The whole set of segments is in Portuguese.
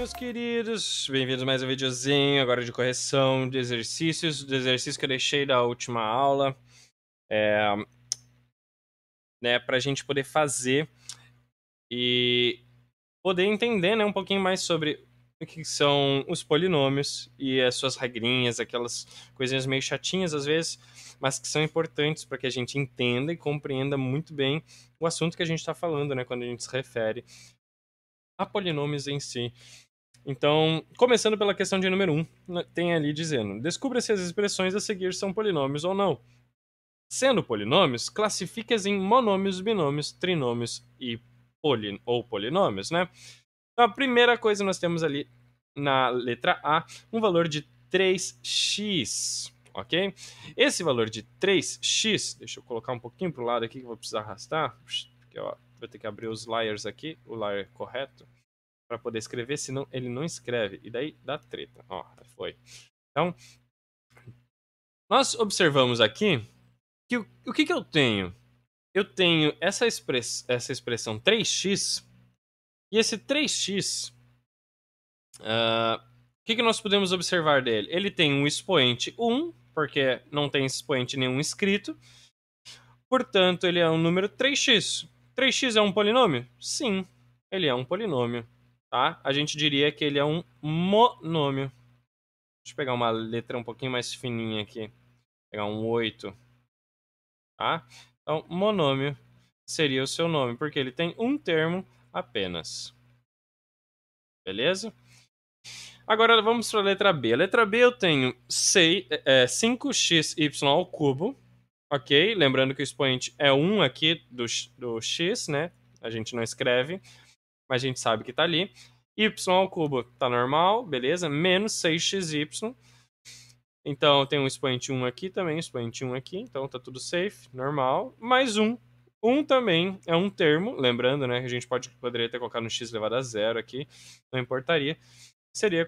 meus queridos, bem-vindos a mais um videozinho agora de correção de exercícios, do exercício que eu deixei da última aula, né, pra gente poder fazer e poder entender, né, um pouquinho mais sobre o que são os polinômios e as suas regrinhas, aquelas coisinhas meio chatinhas às vezes, mas que são importantes para que a gente entenda e compreenda muito bem o assunto que a gente está falando, né, quando a gente se refere a polinômios em si. Então, começando pela questão de número 1, tem ali dizendo: descubra se as expressões a seguir são polinômios ou não. Sendo polinômios, classifique-as em monômios, binômios, trinômios e polinômios, né? Então, a primeira coisa nós temos ali na letra A, um valor de 3x, ok? Esse valor de 3x, deixa eu colocar um pouquinho para o lado aqui que eu vou precisar arrastar, porque ó, vou ter que abrir os layers aqui, o layer correto, para poder escrever, senão ele não escreve, e daí dá treta. Ó, foi. Então, nós observamos aqui que o que eu tenho? Eu tenho essa expressão 3x, e esse 3x, o que nós podemos observar dele? Ele tem um expoente 1, porque não tem expoente nenhum escrito, portanto, ele é um número 3x. 3x é um polinômio? Sim, ele é um polinômio. Tá? A gente diria que ele é um monômio. Deixa eu pegar uma letra um pouquinho mais fininha aqui. Pegar um 8. Tá? Então, monômio seria o seu nome, porque ele tem um termo apenas. Beleza? Agora vamos para a letra B. A letra B eu tenho 5xy ao cubo. Ok? Lembrando que o expoente é 1 aqui do x, né? A gente não escreve, mas a gente sabe que está ali. Y ao cubo tá normal, beleza? Menos 6xy. Então, tem um expoente 1 aqui também, expoente 1 aqui, então tá tudo safe, normal. Mais 1. 1 também é um termo, lembrando, né, que a gente poderia ter colocado no x elevado a 0 aqui, não importaria,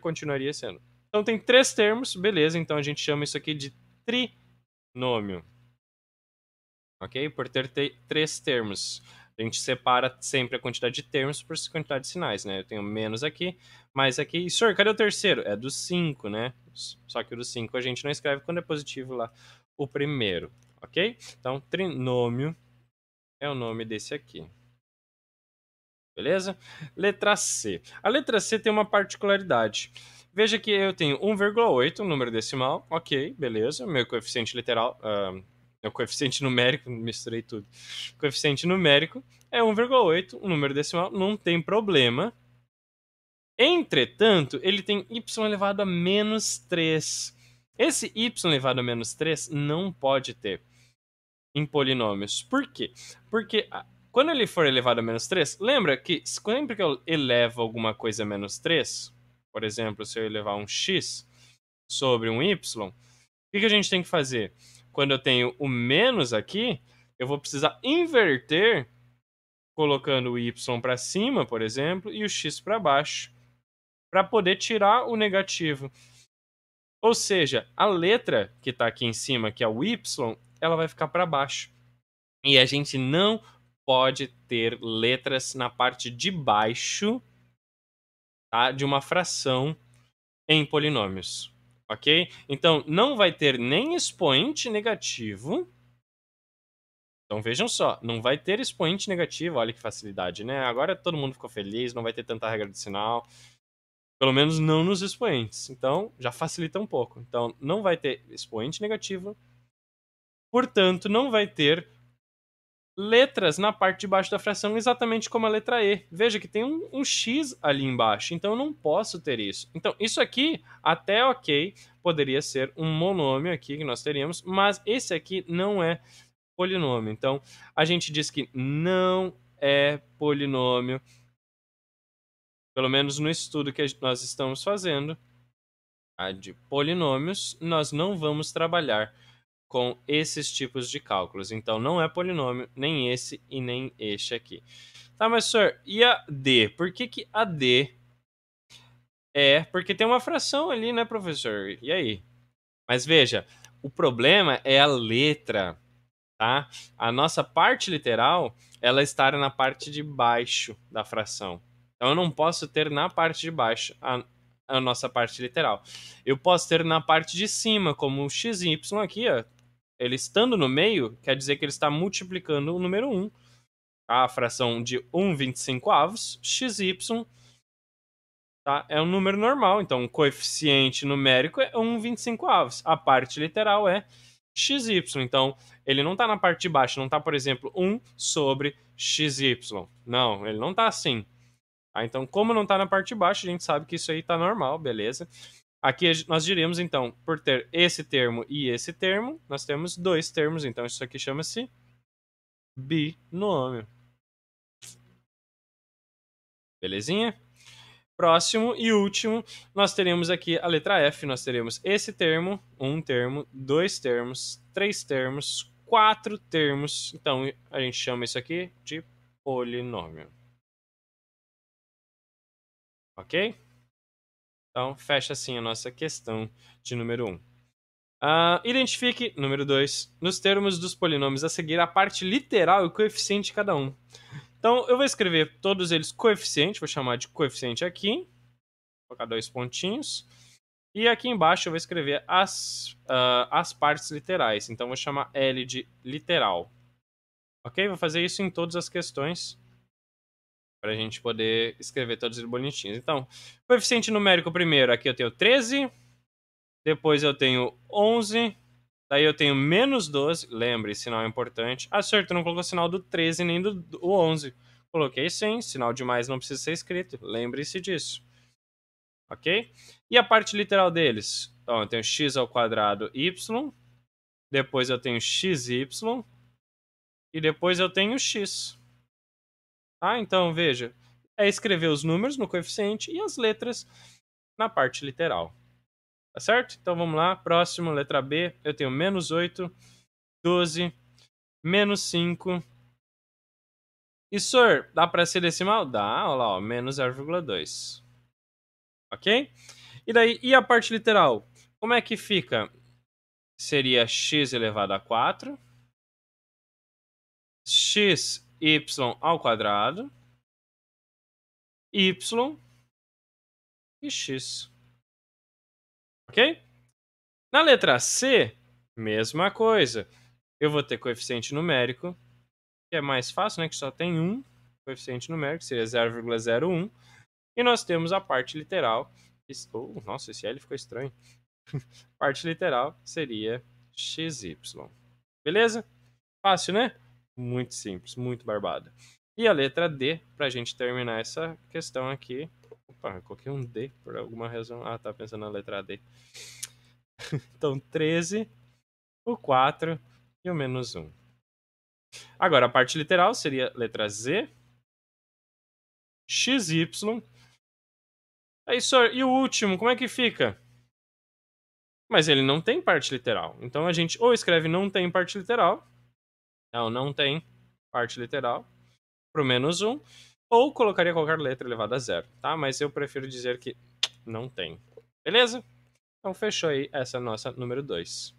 continuaria sendo. Então tem 3 termos, beleza, então a gente chama isso aqui de trinômio. Ok? Por ter 3 termos. A gente separa sempre a quantidade de termos por quantidade de sinais, né? Eu tenho menos aqui, mais aqui. E, senhor, cadê o terceiro? É do 5, né? Só que o do 5 a gente não escreve quando é positivo lá o primeiro, ok? Então, trinômio é o nome desse aqui. Beleza? Letra C. A letra C tem uma particularidade. Veja que eu tenho 1,8, um número decimal. Ok, beleza. Meu coeficiente literal... meu coeficiente numérico, misturei tudo. Coeficiente numérico é 1,8, um número decimal, não tem problema. Entretanto, ele tem y elevado a menos 3. Esse y elevado a menos 3 não pode ter em polinômios. Por quê? Porque quando ele for elevado a menos 3, lembra que sempre que eu elevo alguma coisa a menos 3, por exemplo, se eu elevar um x sobre um y, o que a gente tem que fazer? Quando eu tenho o menos aqui, eu vou precisar inverter, colocando o y para cima, por exemplo, e o x para baixo, para poder tirar o negativo. Ou seja, a letra que está aqui em cima, que é o y, ela vai ficar para baixo. E a gente não pode ter letras na parte de baixo, tá, de uma fração em polinômios. Ok? Então, não vai ter nem expoente negativo. Então, vejam só, não vai ter expoente negativo. Olha que facilidade, né? Agora todo mundo ficou feliz, não vai ter tanta regra de sinal. Pelo menos não nos expoentes. Então, já facilita um pouco. Então, não vai ter expoente negativo. Portanto, não vai ter letras na parte de baixo da fração, exatamente como a letra E. Veja que tem um X ali embaixo, então eu não posso ter isso. Então, isso aqui, até ok, poderia ser um monômio aqui que nós teríamos, mas esse aqui não é polinômio. Então, a gente diz que não é polinômio, pelo menos no estudo que nós estamos fazendo, de polinômios, nós não vamos trabalhar com esses tipos de cálculos. Então, não é polinômio, nem esse e nem este aqui. Tá, mas, senhor, e a D? Por que a D é? Porque tem uma fração ali, né, professor? E aí? Mas veja, o problema é a letra, tá? A nossa parte literal, ela está na parte de baixo da fração. Então eu não posso ter na parte de baixo a nossa parte literal. Eu posso ter na parte de cima, como o xy aqui, ó. Ele estando no meio, quer dizer que ele está multiplicando o número 1. A fração de 1/25, xy, tá? É um número normal, então o coeficiente numérico é 1/25. A parte literal é xy. Então, ele não está na parte de baixo, não está, por exemplo, 1 sobre xy. Não, ele não está assim. Tá? Então, como não está na parte de baixo, a gente sabe que isso aí está normal, beleza? Aqui nós diremos, então, por ter esse termo e esse termo, nós temos dois termos, então isso aqui chama-se binômio. Belezinha? Próximo e último, nós teremos aqui a letra F. Nós teremos esse termo, um termo, dois termos, três termos, quatro termos. Então, a gente chama isso aqui de polinômio. Ok? Então, fecha assim a nossa questão de número 1. Identifique, número 2, nos termos dos polinômios a seguir a parte literal e o coeficiente de cada um. Então, eu vou escrever todos eles coeficiente, vou chamar de coeficiente aqui, vou colocar dois pontinhos. E aqui embaixo eu vou escrever as partes literais. Então, vou chamar L de literal. Ok? Vou fazer isso em todas as questões para a gente poder escrever todos eles bonitinhos. Então, coeficiente numérico primeiro, aqui eu tenho 13. Depois eu tenho 11. Daí eu tenho menos 12. Lembre, sinal importante. Certo, não colocou sinal do 13 nem do 11. Coloquei sim, sinal de mais não precisa ser escrito. Lembre-se disso. Ok? E a parte literal deles? Então, eu tenho x ao quadrado y. Depois eu tenho xy. E depois eu tenho x. Então, veja. É escrever os números no coeficiente e as letras na parte literal. Tá certo? Então vamos lá. Próximo, letra B. Eu tenho menos 8, 12, menos 5. E, senhor, dá para ser decimal? Dá, olha lá, ó, menos 0,2. Ok? E daí, e a parte literal? Como é que fica? Seria x elevado a 4, xy ao quadrado, y e x. Ok? Na letra C, mesma coisa. Eu vou ter coeficiente numérico, que é mais fácil, né? Que só tem um coeficiente numérico, seria 0,01. E nós temos a parte literal. Nossa, esse L ficou estranho. Parte literal seria xy. Beleza? Fácil, né? Muito simples, muito barbada. E a letra D, para a gente terminar essa questão aqui. Opa, eu coloquei um D por alguma razão. Tá pensando na letra D. Então, 13, o 4 e o menos 1. Agora, a parte literal seria letra Z, XY. Aí, senhor, e o último, como é que fica? Mas ele não tem parte literal. Então a gente ou escreve não tem parte literal, não tem parte literal, pro menos 1, ou colocaria qualquer letra elevada a zero, tá? Mas eu prefiro dizer que não tem. Beleza? Então fechou aí essa nossa número 2.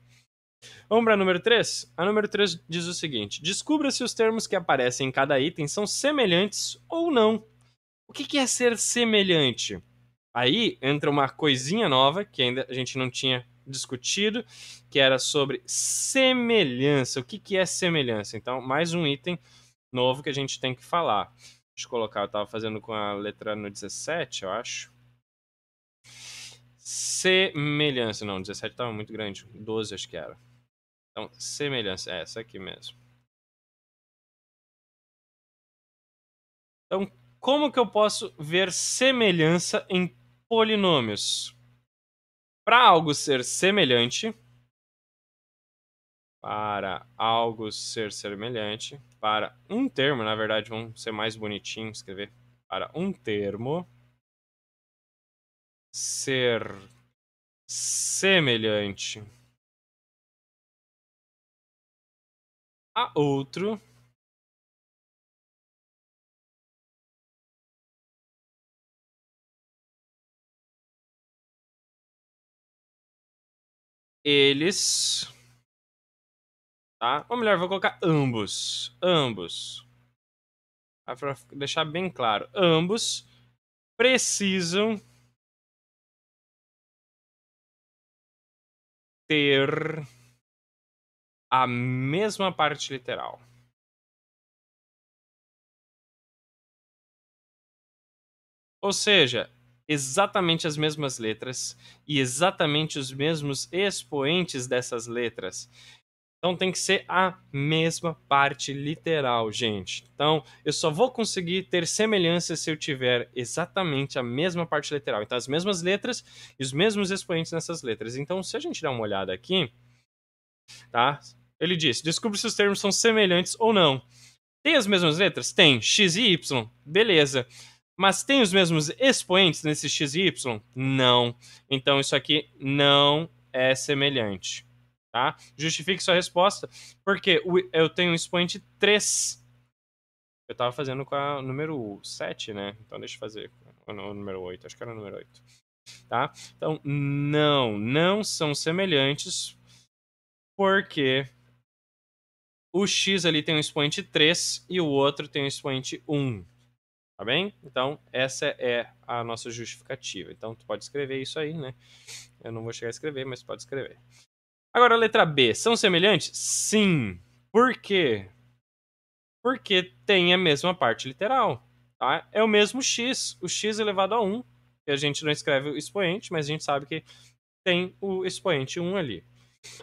Vamos para a número 3? A número 3 diz o seguinte: descubra se os termos que aparecem em cada item são semelhantes ou não. O que é ser semelhante? Aí entra uma coisinha nova que ainda a gente não tinha discutido, que era sobre semelhança. O que é semelhança? Então, mais um item novo que a gente tem que falar. Deixa eu colocar, eu estava fazendo com a letra no 17, eu acho. Semelhança, não, 17 estava muito grande, 12 acho que era. Então, semelhança, é essa aqui mesmo. Então, como que eu posso ver semelhança em polinômios? Para algo ser semelhante, para um termo, na verdade, vamos ser mais bonitinho, escrever para um termo ser semelhante a outro, eles, tá? Ou melhor, vou colocar ambos, para deixar bem claro, ambos precisam ter a mesma parte literal. Ou seja, exatamente as mesmas letras e exatamente os mesmos expoentes dessas letras. Então tem que ser a mesma parte literal, gente. Então eu só vou conseguir ter semelhança se eu tiver exatamente a mesma parte literal. Então as mesmas letras e os mesmos expoentes nessas letras. Então se a gente dar uma olhada aqui, tá? Ele diz: descubra se os termos são semelhantes ou não. Tem as mesmas letras? Tem. X e Y. Beleza. Mas tem os mesmos expoentes nesse X e Y? Não. Então isso aqui não é semelhante. Tá? Justifique sua resposta, porque eu tenho um expoente 3. Eu estava fazendo com a número 7, né? Então deixa eu fazer o número 8. Acho que era o número 8. Tá? Então, não são semelhantes, porque o X ali tem um expoente 3 e o outro tem um expoente 1. Tá bem? Então, essa é a nossa justificativa. Então, tu pode escrever isso aí, né? Eu não vou chegar a escrever, mas pode escrever. Agora, a letra B. São semelhantes? Sim. Por quê? Porque tem a mesma parte literal. Tá? É o mesmo x. O x elevado a 1. Que a gente não escreve o expoente, mas a gente sabe que tem o expoente 1 ali.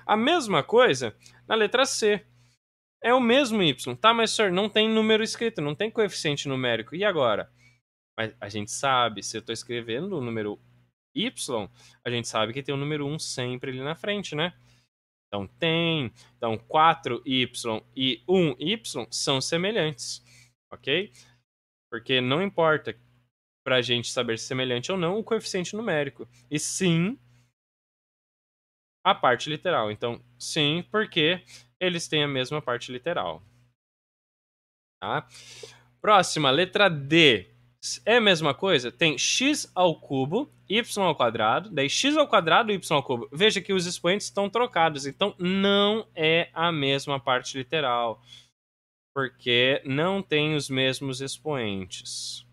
A mesma coisa na letra C. É o mesmo y. Tá, mas, senhor, não tem número escrito, não tem coeficiente numérico. E agora? Mas a gente sabe, se eu estou escrevendo o número y, a gente sabe que tem o número 1 sempre ali na frente, né? Então tem. Então 4y e 1y são semelhantes, ok? Porque não importa para a gente saber se é semelhante ou não o coeficiente numérico. E sim a parte literal. Então, sim, porque eles têm a mesma parte literal. Tá? Próxima, letra D. É a mesma coisa? Tem x ao cubo, y ao quadrado, daí x ao quadrado e y ao cubo. Veja que os expoentes estão trocados, então não é a mesma parte literal, porque não tem os mesmos expoentes.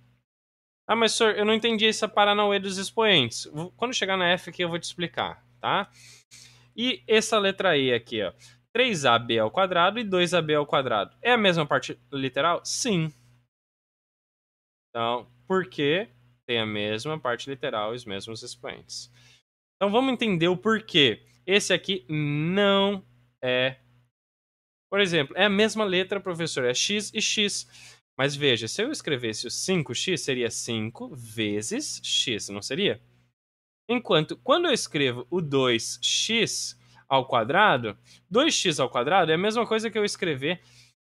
Ah, mas senhor, eu não entendi essa paranauê dos expoentes. Quando chegar na F aqui eu vou te explicar, tá? E essa letra E aqui, ó. 3ab ao quadrado e 2ab ao quadrado. É a mesma parte literal? Sim. Então, por que tem a mesma parte literal e os mesmos expoentes? Então, vamos entender o porquê. Esse aqui não é... Por exemplo, é a mesma letra, professor, é x e x. Mas veja, se eu escrevesse o 5x, seria 5 vezes x, não seria? Enquanto, quando eu escrevo o 2x ao quadrado, 2x ao quadrado é a mesma coisa que eu escrever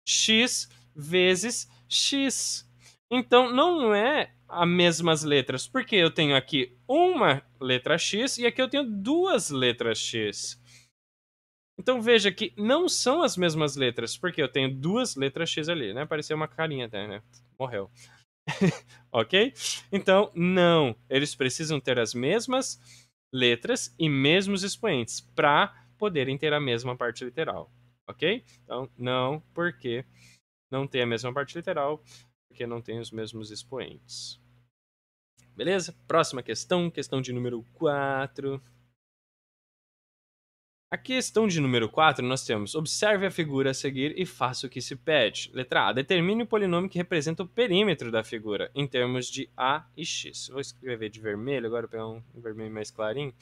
x vezes x. Então, não é as mesmas letras, porque eu tenho aqui uma letra x e aqui eu tenho duas letras x. Então, veja que não são as mesmas letras, porque eu tenho duas letras x ali, né? Parecia uma carinha até, né? Morreu. Ok? Então, não. Eles precisam ter as mesmas letras e mesmos expoentes para poderem ter a mesma parte literal. Ok? Então, não, porque não tem a mesma parte literal, porque não tem os mesmos expoentes. Beleza? Próxima questão, questão de número 4. A questão de número 4, nós temos: observe a figura a seguir e faça o que se pede. Letra A. Determine o polinômio que representa o perímetro da figura, em termos de A e X. Vou escrever de vermelho, agora vou pegar um vermelho mais clarinho.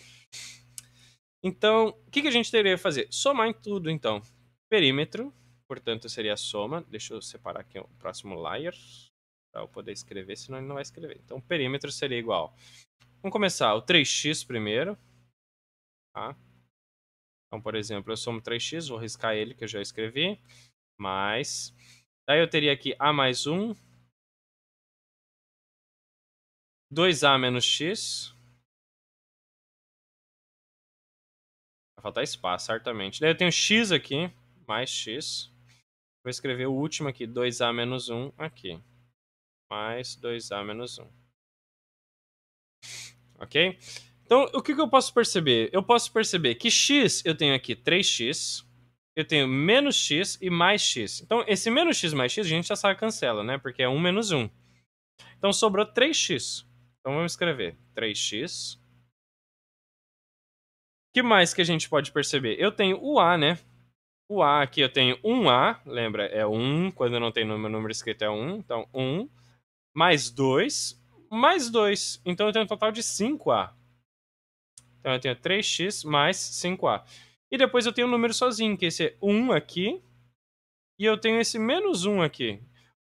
Então, o que a gente teria que fazer? Somar em tudo, então. Perímetro, portanto, seria a soma. Deixa eu separar aqui o próximo layer, para eu poder escrever, senão ele não vai escrever. Então, perímetro seria igual. Vamos começar o 3x primeiro. Tá? Então, por exemplo, eu somo 3x, vou riscar ele, que eu já escrevi, mais... Daí eu teria aqui a mais 1, 2a menos x. Vai faltar espaço, certamente. Daí eu tenho x aqui, mais x. Vou escrever o último aqui, 2a menos 1 aqui. Mais 2a menos 1. Ok? Então, o que eu posso perceber? Eu posso perceber que x eu tenho aqui 3x, eu tenho menos x e mais x. Então, esse menos x mais x a gente já sabe cancela, né? Porque é 1 menos 1. Então, sobrou 3x. Então vamos escrever 3x. O que mais que a gente pode perceber? Eu tenho o A, né? O A aqui eu tenho 1A, lembra? É 1, quando não tem número escrito é 1. Então 1, mais 2, mais 2. Então eu tenho um total de 5A. Então eu tenho 3x mais 5A. E depois eu tenho um número sozinho, que esse é 1 aqui. E eu tenho esse menos 1 aqui.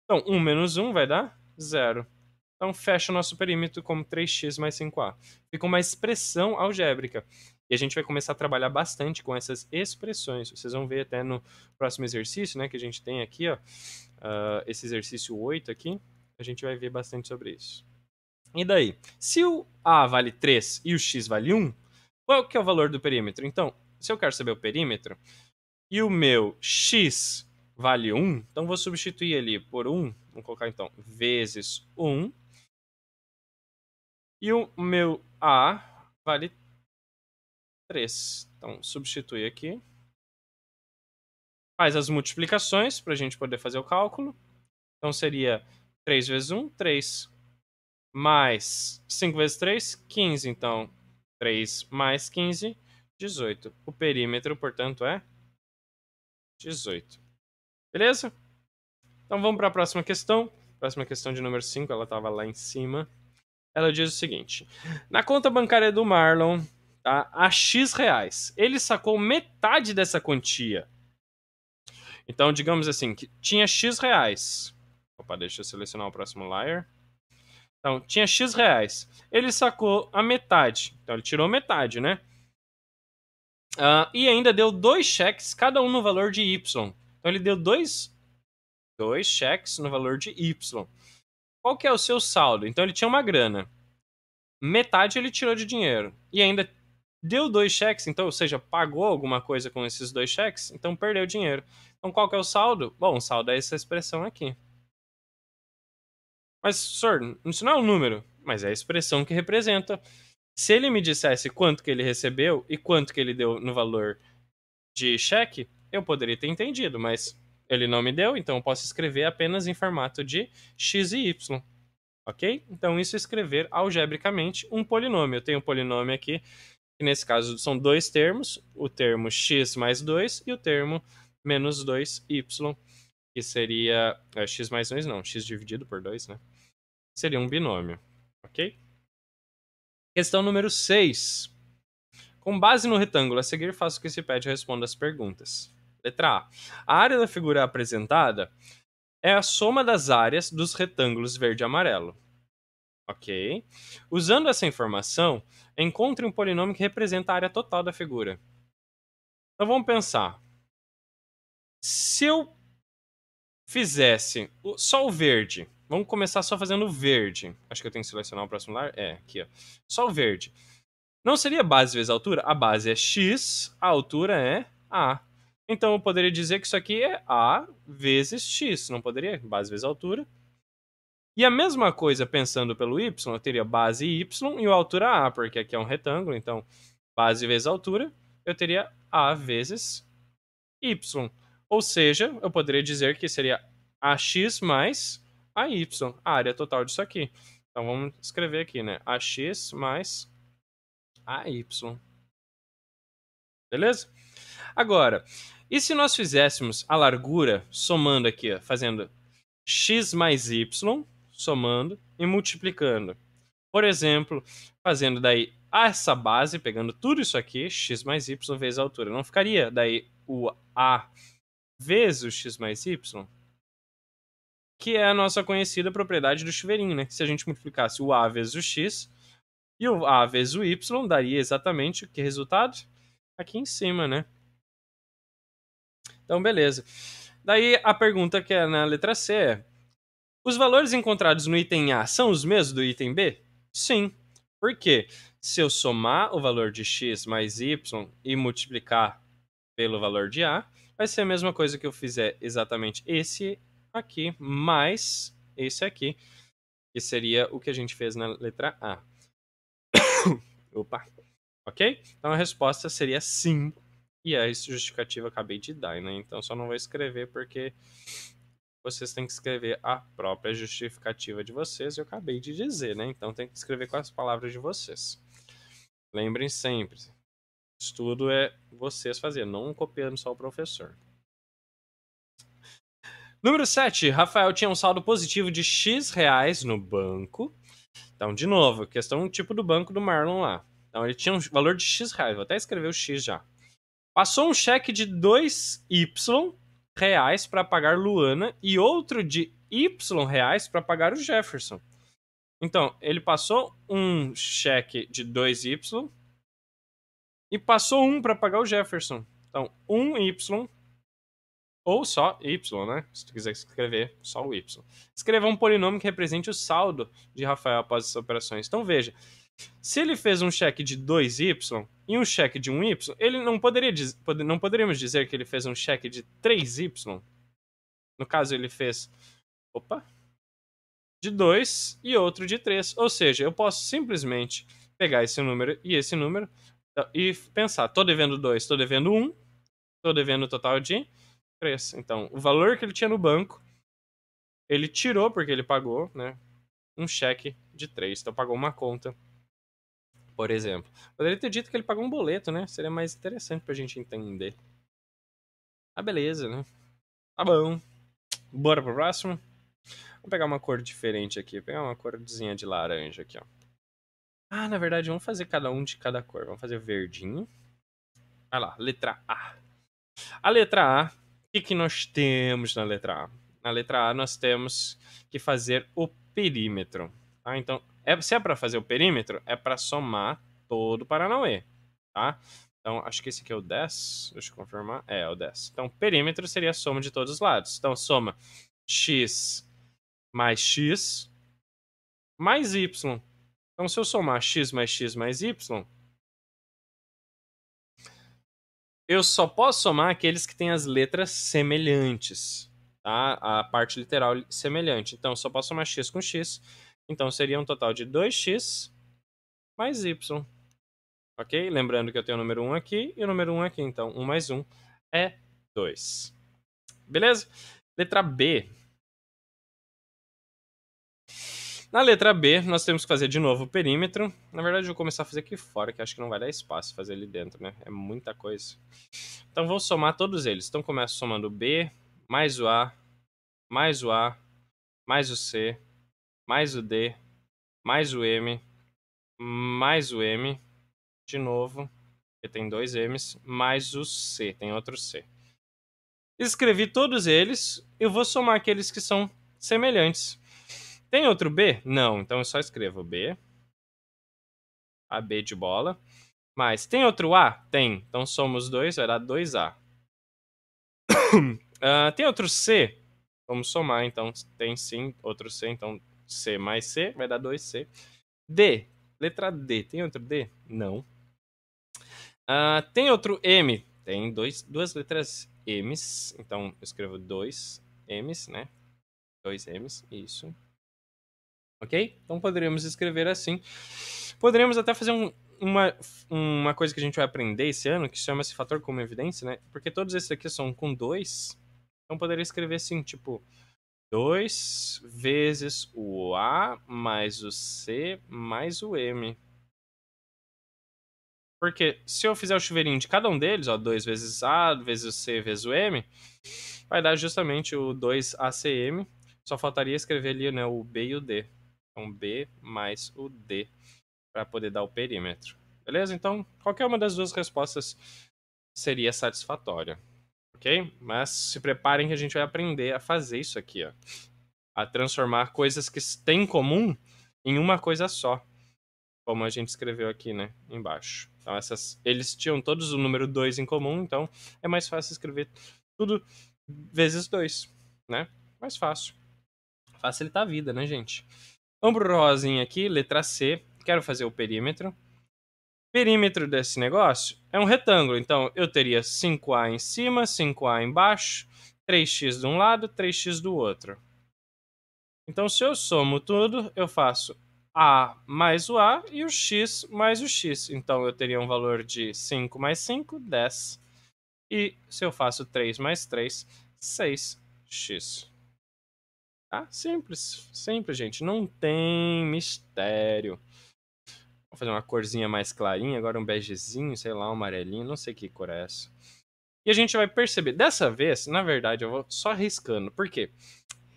Então 1 menos 1 vai dar 0. Então fecha o nosso perímetro como 3x mais 5a. Fica uma expressão algébrica. E a gente vai começar a trabalhar bastante com essas expressões. Vocês vão ver até no próximo exercício, né, que a gente tem aqui, ó, esse exercício 8 aqui, a gente vai ver bastante sobre isso. E daí? Se o a vale 3 e o x vale 1, qual que é o valor do perímetro? Então, se eu quero saber o perímetro, e o meu x vale 1, então vou substituir ali por 1, vamos colocar então vezes 1, e o meu A vale 3. Então, substitui aqui. Faz as multiplicações para a gente poder fazer o cálculo. Então, seria 3 vezes 1, 3. Mais 5 vezes 3, 15. Então, 3 mais 15, 18. O perímetro, portanto, é 18. Beleza? Então, vamos para a próxima questão. Próxima questão de número 5, ela estava lá em cima. Ela diz o seguinte: na conta bancária do Marlon, tá, a X reais, ele sacou metade dessa quantia. Então, digamos assim, que tinha X reais. Opa, deixa eu selecionar o próximo layer. Então, tinha X reais. Ele sacou a metade. Então, ele tirou metade, né? E ainda deu 2 cheques, cada um no valor de Y. Então, ele deu dois cheques no valor de Y. Qual que é o seu saldo? Então, ele tinha uma grana. Metade ele tirou de dinheiro. E ainda deu 2 cheques, então, ou seja, pagou alguma coisa com esses 2 cheques, então perdeu dinheiro. Então, qual que é o saldo? Bom, o saldo é essa expressão aqui. Mas, senhor, isso não é um número, mas é a expressão que representa. Se ele me dissesse quanto que ele recebeu e quanto que ele deu no valor de cheque, eu poderia ter entendido, mas ele não me deu, então eu posso escrever apenas em formato de x e y. Ok? Então, isso é escrever algebricamente um polinômio. Eu tenho um polinômio aqui, que nesse caso são dois termos, o termo x mais 2 e o termo menos 2y, que seria x mais 2 não, x dividido por 2, né? Seria um binômio, ok? Questão número 6. Com base no retângulo a seguir, faça o que se pede e responda as perguntas. Letra A. A área da figura apresentada é a soma das áreas dos retângulos verde e amarelo. Ok? Usando essa informação, encontre um polinômio que representa a área total da figura. Então vamos pensar. Se eu fizesse só o verde, vamos começar só fazendo o verde. Acho que eu tenho que selecionar o próximo lar. É, aqui, ó. Só o verde. Não seria base vezes altura? A base é x, a altura é a. Então eu poderia dizer que isso aqui é a vezes x, não poderia? Base vezes altura. E a mesma coisa pensando pelo y, eu teria base y e a altura a, porque aqui é um retângulo, então base vezes altura, eu teria a vezes y. Ou seja, eu poderia dizer que seria ax mais AY, a área total disso aqui. Então vamos escrever aqui, né? Ax mais AY. Beleza? Agora, e se nós fizéssemos a largura somando aqui, ó, fazendo x mais y, somando e multiplicando? Por exemplo, fazendo daí essa base, pegando tudo isso aqui, x mais y vezes a altura. Não ficaria daí o a vezes o x mais y? Que é a nossa conhecida propriedade do chuveirinho, né? Se a gente multiplicasse o a vezes o x e o a vezes o y, daria exatamente o que resultado? Aqui em cima, né? Então, beleza. Daí a pergunta que é na letra C é: os valores encontrados no item A são os mesmos do item B? Sim. Por quê? Se eu somar o valor de x mais y e multiplicar pelo valor de A, vai ser a mesma coisa que eu fizer exatamente esse aqui mais esse aqui, que seria o que a gente fez na letra A. Opa. Ok? Então a resposta seria sim. E a justificativa eu acabei de dar, né? Então só não vou escrever porque vocês têm que escrever a própria justificativa de vocês. Eu acabei de dizer, né? Então tem que escrever com as palavras de vocês. Lembrem sempre, estudo é vocês fazendo, não copiando só o professor. Número 7. Rafael tinha um saldo positivo de X reais no banco. Então, de novo, questão tipo do banco do Marlon lá. Então, ele tinha um valor de X reais. Vou até escrever o X já. Passou um cheque de 2Y reais para pagar Luana e outro de Y reais para pagar o Jefferson. Então, ele passou um cheque de 2Y e passou um para pagar o Jefferson. Então, 1Y ou só Y, né? Se tu quiser escrever só o Y. Escreva um polinômio que represente o saldo de Rafael após essas operações. Então, veja, se ele fez um cheque de 2Y e um cheque de 1Y, ele não poderíamos dizer que ele fez um cheque de 3Y. No caso, ele fez de 2 e outro de 3. Ou seja, eu posso simplesmente pegar esse número e esse número e pensar, tô devendo 2, tô devendo 1, tô devendo o total de 3. Então, o valor que ele tinha no banco, ele tirou, porque ele pagou, né, um cheque de 3. Então, pagou uma conta, por exemplo. Poderia ter dito que ele pagou um boleto, né? Seria mais interessante pra gente entender. Ah, beleza, né? Tá bom. Bora pro próximo? Vou pegar uma cor diferente aqui. Vou pegar uma corzinha de laranja aqui, ó. Ah, na verdade, vamos fazer cada um de cada cor. Vamos fazer verdinho. Vai lá, letra A. A letra A, o que nós temos na letra A? Na letra A, nós temos que fazer o perímetro. Tá? Então, se é para fazer o perímetro, é para somar todo o Paranauê. Tá? Então, acho que esse aqui é o 10. Deixa eu confirmar. É o 10. Então, perímetro seria a soma de todos os lados. Então, soma x mais y. Então, se eu somar x mais y, eu só posso somar aqueles que têm as letras semelhantes. Tá? A parte literal semelhante. Então, só posso somar x com x. Então, seria um total de 2x mais y. Ok? Lembrando que eu tenho o número 1 aqui e o número 1 aqui. Então, 1 mais 1 é 2. Beleza? Letra B. Na letra B, nós temos que fazer de novo o perímetro. Na verdade, eu vou começar a fazer aqui fora, que acho que não vai dar espaço fazer ali dentro, né? É muita coisa. Então, vou somar todos eles. Então, começo somando o B, mais o A, mais o A, mais o C, mais o D, mais o M, mais o M, de novo, que tem dois M's, mais o C, tem outro C. Escrevi todos eles, eu vou somar aqueles que são semelhantes. Tem outro B? Não, então eu só escrevo B, a B de bola. Mas tem outro A? Tem, então somos dois, vai dar 2A. Tem outro C? Vamos somar, então tem sim outro C, então C mais C vai dar 2C. D, letra D, tem outro D? Não. Tem outro M? Tem duas letras M's, então eu escrevo 2 M's, né? 2 M's, isso. Ok? Então poderíamos escrever assim. Poderíamos até fazer uma coisa que a gente vai aprender esse ano, que chama-se fator comum evidência, né? Porque todos esses aqui são com 2, então poderia escrever assim, tipo, 2 vezes o A mais o C mais o M. Porque se eu fizer o chuveirinho de cada um deles, ó, 2 vezes A, vezes o C, vezes o M, vai dar justamente o 2ACM. Só faltaria escrever ali, né, o B e o D. Então, B mais o D, para poder dar o perímetro. Beleza? Então, qualquer uma das duas respostas seria satisfatória. Ok? Mas se preparem que a gente vai aprender a fazer isso aqui, ó. A transformar coisas que têm em comum em uma coisa só. Como a gente escreveu aqui, né? Embaixo. Então, eles tinham todos o número 2 em comum, então é mais fácil escrever tudo vezes 2, né? Mais fácil. Facilitar a vida, né, gente? Vamos pro rosinha aqui, letra C. Quero fazer o perímetro. Perímetro desse negócio é um retângulo, então eu teria 5A em cima, 5A embaixo, 3x de um lado, 3x do outro. Então, se eu somo tudo, eu faço A mais o A e o X mais o X. Então, eu teria um valor de 5 mais 5, 10. E se eu faço 3 mais 3, 6x. Tá? Simples, simples, gente. Não tem mistério. Vou fazer uma corzinha mais clarinha, agora um begezinho, sei lá, um amarelinho, não sei que cor é essa. E a gente vai perceber, dessa vez, na verdade, eu vou só riscando. Por quê?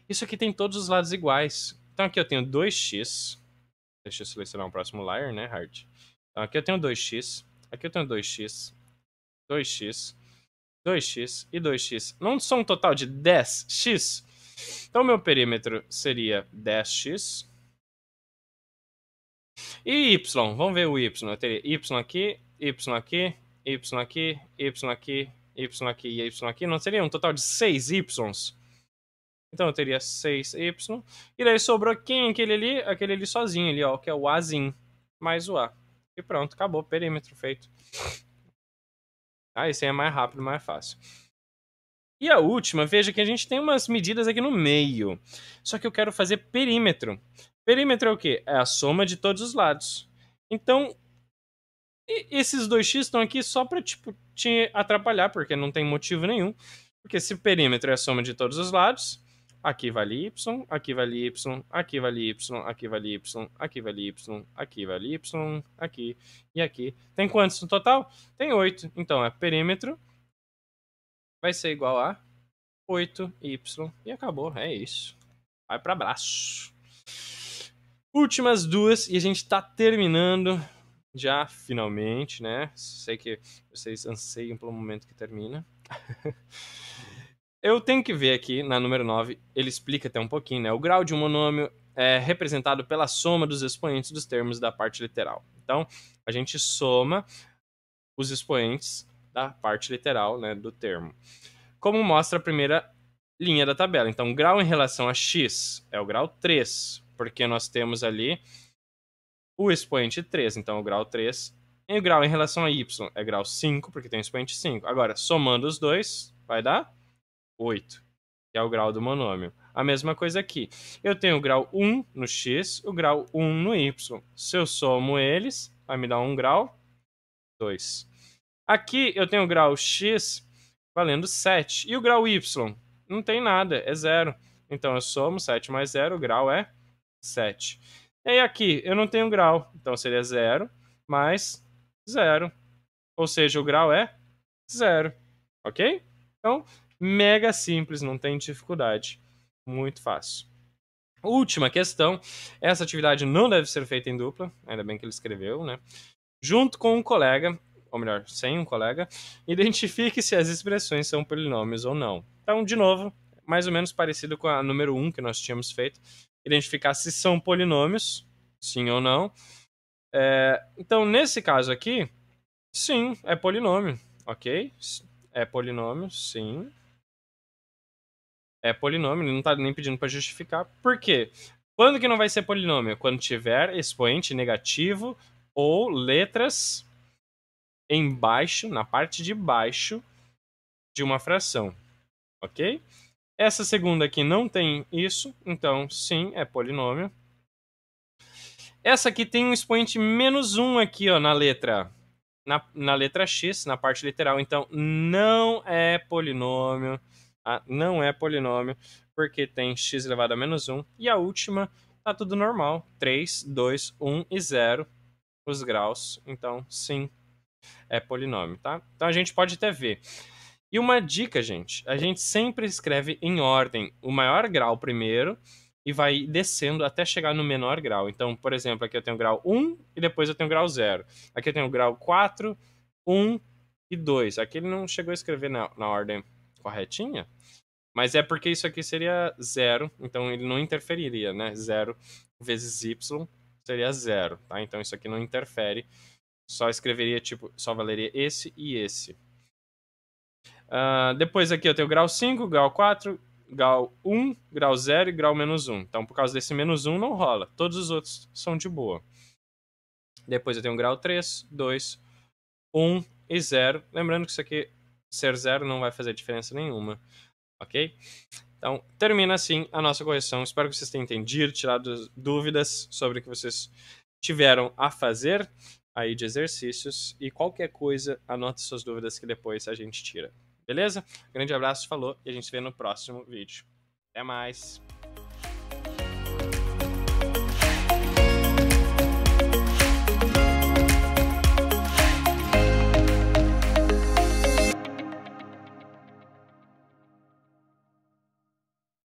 Isso aqui tem todos os lados iguais. Então aqui eu tenho 2x. Deixa eu selecionar o próximo layer, né, Hard? Então aqui eu tenho 2x. Aqui eu tenho 2x. 2x. 2x e 2x. Não são um total de 10x? Então meu perímetro seria 10x. E y, vamos ver o y. Eu teria y aqui, y aqui, y aqui, y aqui, y aqui e y aqui. Não seria um total de 6 y's? Então eu teria 6y. E daí sobrou quem? Aquele ali? Aquele ali sozinho ali, ó, que é o azinho. Mais o a. E pronto, acabou. Perímetro feito. Ah, esse aí é mais rápido, mais fácil. E a última, veja que a gente tem umas medidas aqui no meio. Só que eu quero fazer perímetro. Perímetro é o quê? É a soma de todos os lados. Então, esses 2x estão aqui só para tipo, te atrapalhar, porque não tem motivo nenhum. Porque se perímetro é a soma de todos os lados, aqui vale y, aqui vale y, aqui vale y, aqui vale y, aqui vale y, aqui vale y, aqui e aqui. Tem quantos no total? Tem 8. Então, perímetro vai ser igual a 8y. E acabou, é isso. Vai para abraço. Últimas duas e a gente tá terminando já finalmente, né? Sei que vocês anseiam pelo momento que termina. Eu tenho que ver aqui na número 9, ele explica até um pouquinho, né? O grau de um monômio é representado pela soma dos expoentes dos termos da parte literal. Então, a gente soma os expoentes da parte literal, né, do termo. Como mostra a primeira linha da tabela. Então, grau em relação a x é o grau 3, porque nós temos ali o expoente 3, então o grau 3. E o grau em relação a y é grau 5, porque tem o expoente 5. Agora, somando os dois, vai dar 8, que é o grau do monômio. A mesma coisa aqui. Eu tenho o grau 1 no x, o grau 1 no y. Se eu somo eles, vai me dar um grau 2. Aqui eu tenho o grau x valendo 7. E o grau y? Não tem nada, é 0. Então eu somo 7 mais 0, o grau é 7. E aí aqui eu não tenho grau, então seria 0 mais 0. Ou seja, o grau é 0. Ok? Então, mega simples, não tem dificuldade. Muito fácil. Última questão. Essa atividade não deve ser feita em dupla, ainda bem que ele escreveu, né? Junto com um colega, ou melhor, sem um colega, identifique se as expressões são polinômios ou não. Então, de novo, mais ou menos parecido com a número 1 que nós tínhamos feito. Identificar se são polinômios, sim ou não. Então, nesse caso aqui, sim, é polinômio, ok? É polinômio, sim. É polinômio, ele não está nem pedindo para justificar. Por quê? Quando que não vai ser polinômio? Quando tiver expoente negativo ou letras embaixo, na parte de baixo de uma fração, ok? Essa segunda aqui não tem isso, então sim, é polinômio. Essa aqui tem um expoente menos 1 aqui, ó, na letra x, na parte literal, então não é polinômio, tá? Não é polinômio, porque tem x elevado a menos 1. E a última, tá tudo normal, 3, 2, 1 e 0, os graus, então sim, é polinômio, tá? Então a gente pode até ver. E uma dica, gente, a gente sempre escreve em ordem o maior grau primeiro e vai descendo até chegar no menor grau. Então, por exemplo, aqui eu tenho o grau 1 e depois eu tenho o grau 0. Aqui eu tenho o grau 4, 1 e 2. Aqui ele não chegou a escrever na ordem corretinha, mas é porque isso aqui seria 0, então ele não interferiria, né? 0 vezes y seria 0, tá? Então isso aqui não interfere, só escreveria, tipo, só valeria esse e esse. Depois aqui eu tenho grau 5, grau 4, grau 1, grau 0 e grau menos 1. Então, por causa desse menos 1, não rola. Todos os outros são de boa. Depois eu tenho grau 3, 2, 1 e 0. Lembrando que isso aqui, ser 0, não vai fazer diferença nenhuma. Ok? Então, termina assim a nossa correção. Espero que vocês tenham entendido, tirado dúvidas sobre o que vocês tiveram a fazer aí de exercícios. E qualquer coisa, anote suas dúvidas que depois a gente tira. Beleza? Grande abraço, falou e a gente se vê no próximo vídeo. Até mais!